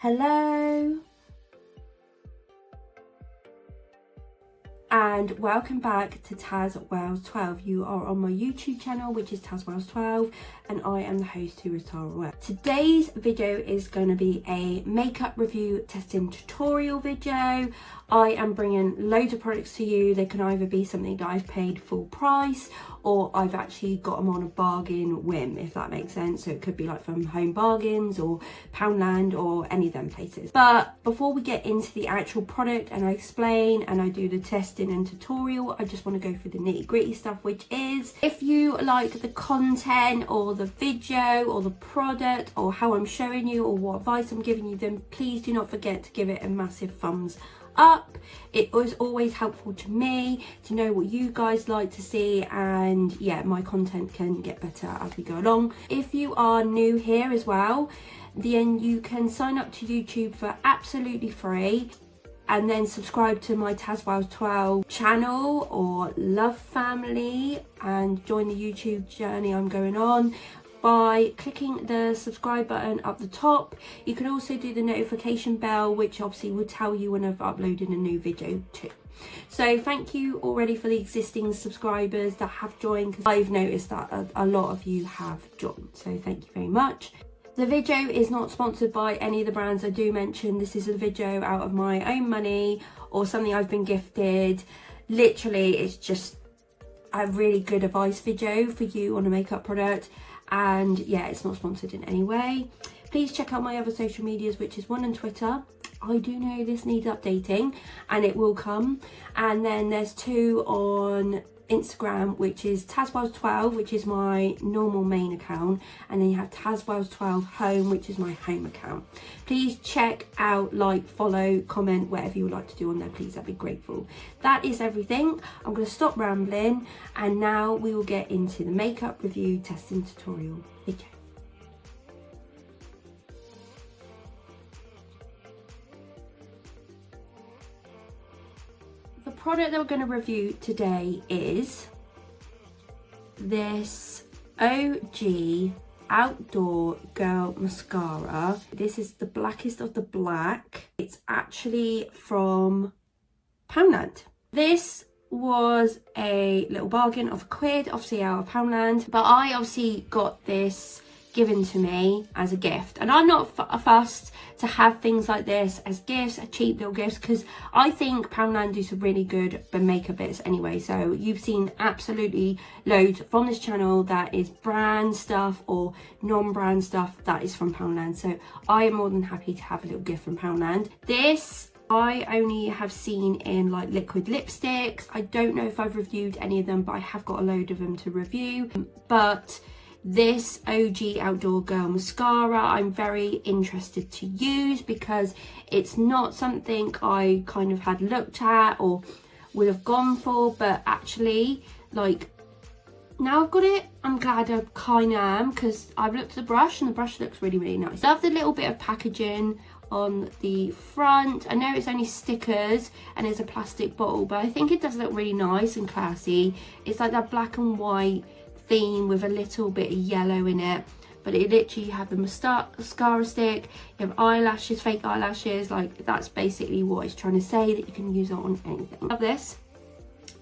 Hello and welcome back to tazwells12. You are on my YouTube channel, which is tazwells12, and I am the host who is Tara Webb. Today's video is going to be a makeup review testing tutorial video. I am bringing loads of products to you. They can either be something that I've paid full price or I've actually got them on a bargain whim, if that makes sense. So it could be like from Home Bargains or Poundland or any of them places. But before we get into the actual product and I explain and I do the testing and tutorial, I just want to go through the nitty gritty stuff, which is if you like the content or the video or the product or how I'm showing you or what advice I'm giving you, then please do not forget to give it a massive thumbs up. It was always helpful to me to know what you guys like to see, and yeah, my content can get better as we go along. If you are new here as well, then you can sign up to YouTube for absolutely free and then subscribe to my tazwells12 channel or love family and join the YouTube journey I'm going on by clicking the subscribe button up the top. You can also do the notification bell, which obviously will tell you when I've uploaded a new video too. So thank you already for the existing subscribers that have joined, because I've noticed that a lot of you have joined, so thank you very much. The video is not sponsored by any of the brands I do mention. This is a video out of my own money or something I've been gifted. Literally, it's just a really good advice video for you on a makeup product. And yeah, it's not sponsored in any way. Please check out my other social medias, which is one on Twitter. I do know this needs updating and it will come. And then there's two on Instagram, which is tazwells12, which is my normal main account, and then you have tazwells12 home, which is my home account. Please check out, like, follow, comment, whatever you would like to do on there, please, I'd be grateful. That is everything. I'm going to stop rambling and now we will get into the makeup review testing tutorial video. The product that we're going to review today is this OG Outdoor Girl Mascara. This is the blackest of the black. It's actually from Poundland. This was a little bargain of £1, obviously out of Poundland, but I obviously got this given to me as a gift, and I'm not fussed to have things like this as gifts, cheap little gifts, because I think Poundland do some really good makeup bits anyway. So you've seen absolutely loads from this channel that is brand stuff or non-brand stuff that is from Poundland, so I am more than happy to have a little gift from Poundland. This I only have seen in like liquid lipsticks. I don't know if I've reviewed any of them, but I have got a load of them to review. But this OG Outdoor Girl Mascara I'm very interested to use because it's not something I kind of had looked at or would have gone for, but actually, like, now I've got it, I'm glad I kind of am, because I've looked at the brush and the brush looks really, really nice. Love the little bit of packaging on the front. I know it's only stickers and it's a plastic bottle, but I think it does look really nice and classy. It's like that black and white theme with a little bit of yellow in it, but it literally, you have the mascara stick, you have eyelashes, fake eyelashes, like that's basically what it's trying to say, that you can use it on anything. I love this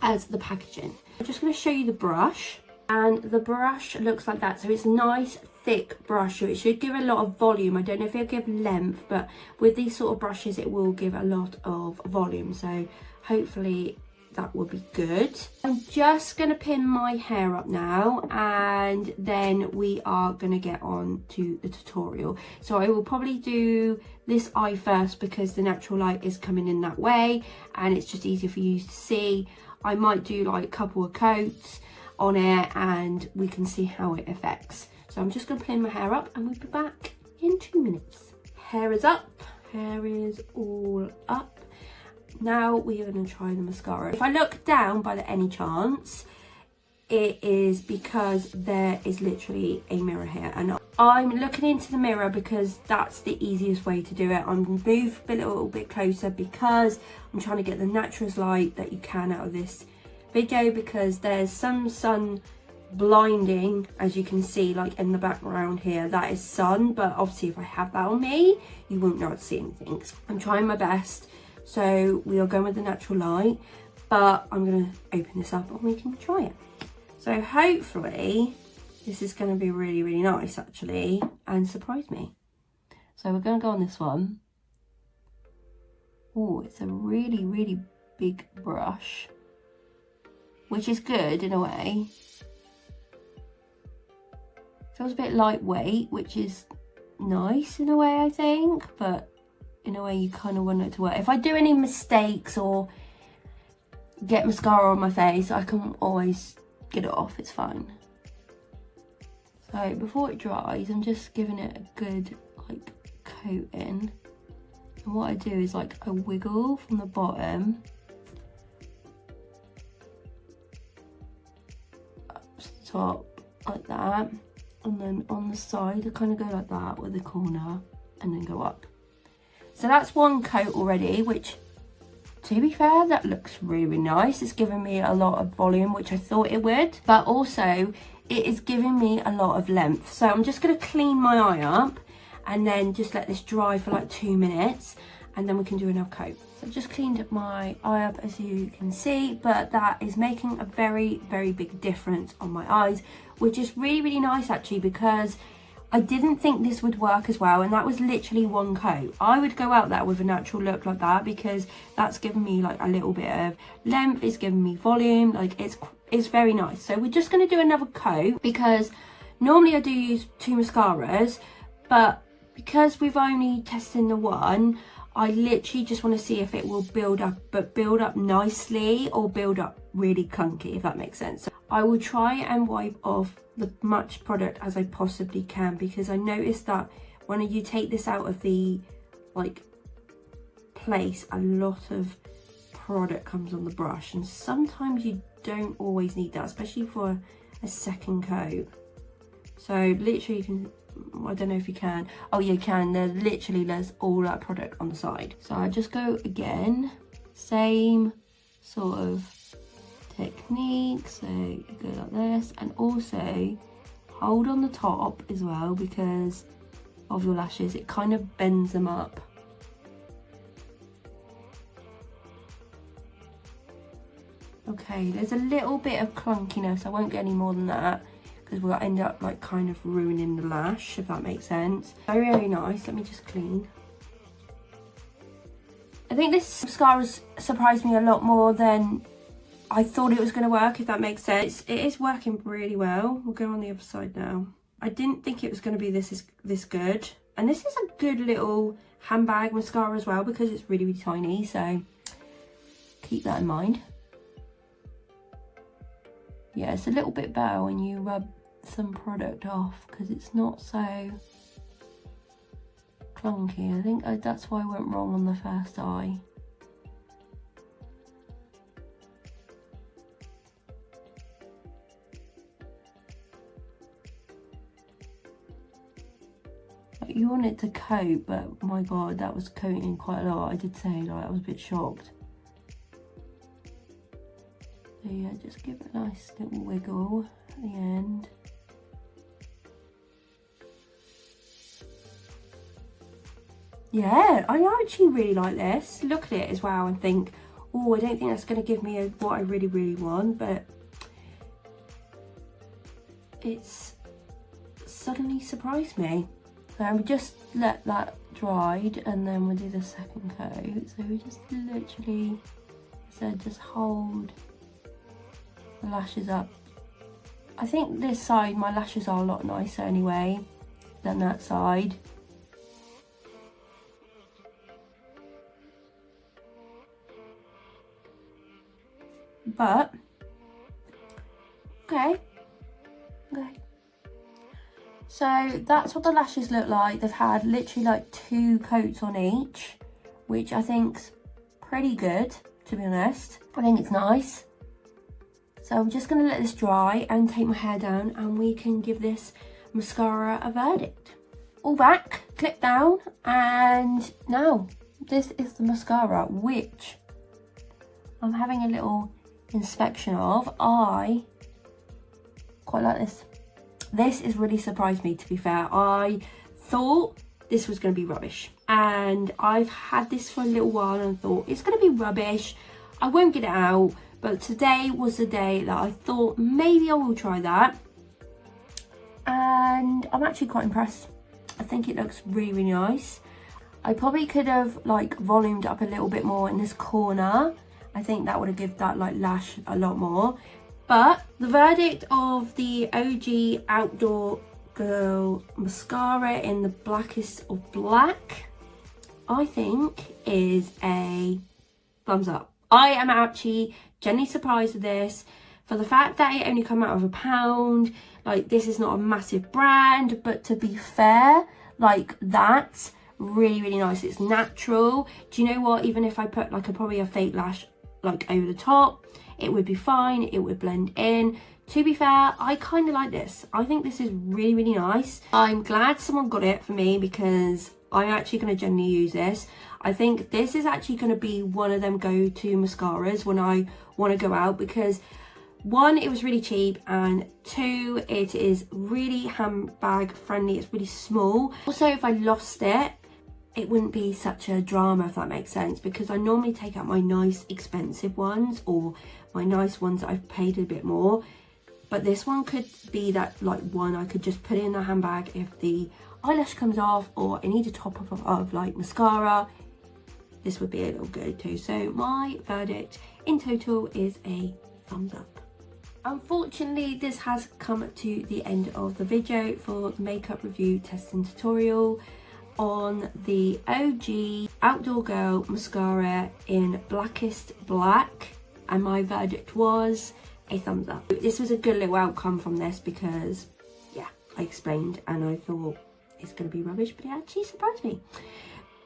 as the packaging. I'm just going to show you the brush, and the brush looks like that. So it's a nice thick brush, so it should give a lot of volume. I don't know if it'll give length, but with these sort of brushes it will give a lot of volume, so hopefully that will be good. I'm just going to pin my hair up now and then we are going to get on to the tutorial. So I will probably do this eye first because the natural light is coming in that way and it's just easier for you to see. I might do like a couple of coats on it and we can see how it affects. So I'm just going to pin my hair up and we'll be back in 2 minutes. Hair is up, hair is all up. Now we are going to try the mascara. If I look down by any chance, it is because there is literally a mirror here, and I'm looking into the mirror because that's the easiest way to do it. I'm going to move a little bit closer because I'm trying to get the naturalist light that you can out of this video, because there's some sun blinding, as you can see, like in the background here, that is sun, but obviously if I have that on me, you won't be able to see anything. I'm trying my best, so we are going with the natural light, but I'm gonna open this up and we can try it. So hopefully this is going to be really, really nice actually, and surprise me. So we're going to go on this one. Oh, it's a really, really big brush, which is good in a way. Feels a bit lightweight, which is nice in a way, I think, but in a way you kind of want it to work. If I do any mistakes or get mascara on my face, I can always get it off, it's fine. So before it dries, I'm just giving it a good like coating. And what I do is like a wiggle from the bottom up to the top like that. And then on the side, I kind of go like that with the corner and then go up. So that's one coat already, which to be fair, that looks really, really nice. It's giving me a lot of volume, which I thought it would, but also it is giving me a lot of length. So I'm just going to clean my eye up and then just let this dry for like 2 minutes and then we can do another coat. So I've just cleaned up my eye up, as you can see, but that is making a very, very big difference on my eyes, which is really, really nice actually, because I didn't think this would work as well, and that was literally one coat. I would go out there with a natural look like that because that's given me like a little bit of length, it's given me volume, like it's very nice. So we're just going to do another coat because normally I do use 2 mascaras, but because we've only tested the one, I literally just want to see if it will build up, but build up nicely or build up really clunky, if that makes sense. So I will try and wipe off the much product as I possibly can, because I noticed that when you take this out of the like place, a lot of product comes on the brush, and sometimes you don't always need that, especially for a second coat. So literally you can, I don't know if you can, oh yeah, you can, there's all that product on the side. So I just go again, same sort of technique, so you go like this, and also hold on the top as well because of your lashes, it kind of bends them up. Okay, there's a little bit of clunkiness, I won't get any more than that because we'll end up like kind of ruining the lash, if that makes sense. Very, very nice. Let me just clean. I think this mascara's surprised me a lot more than I thought it was going to work, if that makes sense. It is working really well. We'll go on the other side now. I didn't think it was going to be this good. And this is a good little handbag mascara as well because it's really, really tiny. So keep that in mind. Yeah, it's a little bit better when you rub some product off because it's not so clunky. I think that's why I went wrong on the first eye. You want it to coat, but my god, that was coating quite a lot. I did say, like, I was a bit shocked. So yeah, just give it a nice little wiggle at the end. Yeah, I actually really like this. Look at it as well and think, oh, I don't think that's going to give me what I really, really want, but it's suddenly surprised me. So we just let that dried and then we'll do the second coat. So we just literally, just hold the lashes up. I think this side, my lashes are a lot nicer anyway than that side. But, okay. So that's what the lashes look like. They've had literally like 2 coats on each, which I think's pretty good, to be honest. I think it's nice. So I'm just gonna let this dry and take my hair down and we can give this mascara a verdict. All back, clip down, and now this is the mascara, which I'm having a little inspection of. I quite like this. This has really surprised me, to be fair. I thought this was going to be rubbish, and I've had this for a little while and thought it's going to be rubbish, I won't get it out. But today was the day that I thought maybe I will try that, and I'm actually quite impressed. I think it looks really, really nice. I probably could have like volumed up a little bit more in this corner. I think that would have given that like lash a lot more. But the verdict of the OG Outdoor Girl mascara in the Blackest of Black, I think, is a thumbs up. I am actually genuinely surprised with this, for the fact that it only came out of £1. Like, this is not a massive brand, but to be fair, like, that's really, really nice. It's natural. Do you know what? Even if I put like probably a fake lash like over the top, it would be fine. It would blend in. To be fair, I kind of like this. I think this is really, really nice. I'm glad someone got it for me, because I'm actually going to genuinely use this. I think this is actually going to be one of them go-to mascaras when I want to go out, because one, it was really cheap, and two, it is really handbag friendly. It's really small. Also, if I lost it, it wouldn't be such a drama, if that makes sense, because I normally take out my nice expensive ones, or my nice ones that I've paid a bit more. But this one could be that like one I could just put in the handbag if the eyelash comes off, or I need a top up of like mascara. This would be a little go-to. So my verdict in total is a thumbs up. Unfortunately, this has come to the end of the video for the makeup review testing tutorial on the OG Outdoor Girl mascara in Blackest Black, and my verdict was a thumbs up. This was a good little outcome from this, because yeah, I explained and I thought it's going to be rubbish, but it actually surprised me.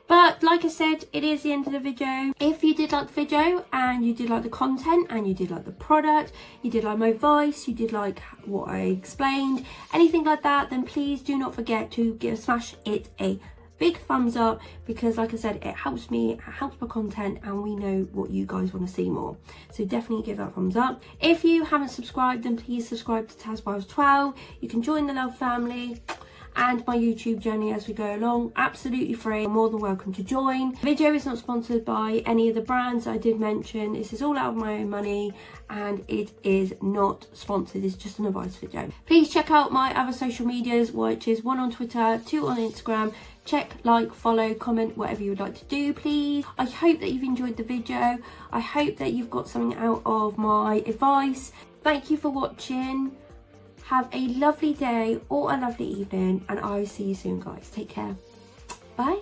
But like I said, it is the end of the video. If you did like the video, and you did like the content, and you did like the product, you did like my voice, you did like what I explained, anything like that, then please do not forget to smash it a big thumbs up, because like I said, it helps me, it helps my content, and we know what you guys want to see more. So definitely give that thumbs up. If you haven't subscribed, then please subscribe to tazwells12. You can join the love family and my YouTube journey as we go along, absolutely free. You're more than welcome to join. The video is not sponsored by any of the brands I did mention. This is all out of my own money, and it is not sponsored. It's just an advice video. Please check out my other social medias, which is 1 on Twitter, 2 on Instagram. Check, like, follow, comment, whatever you would like to do, please. I hope that you've enjoyed the video. I hope that you've got something out of my advice. Thank you for watching. Have a lovely day or a lovely evening, and I will see you soon, guys. Take care. Bye.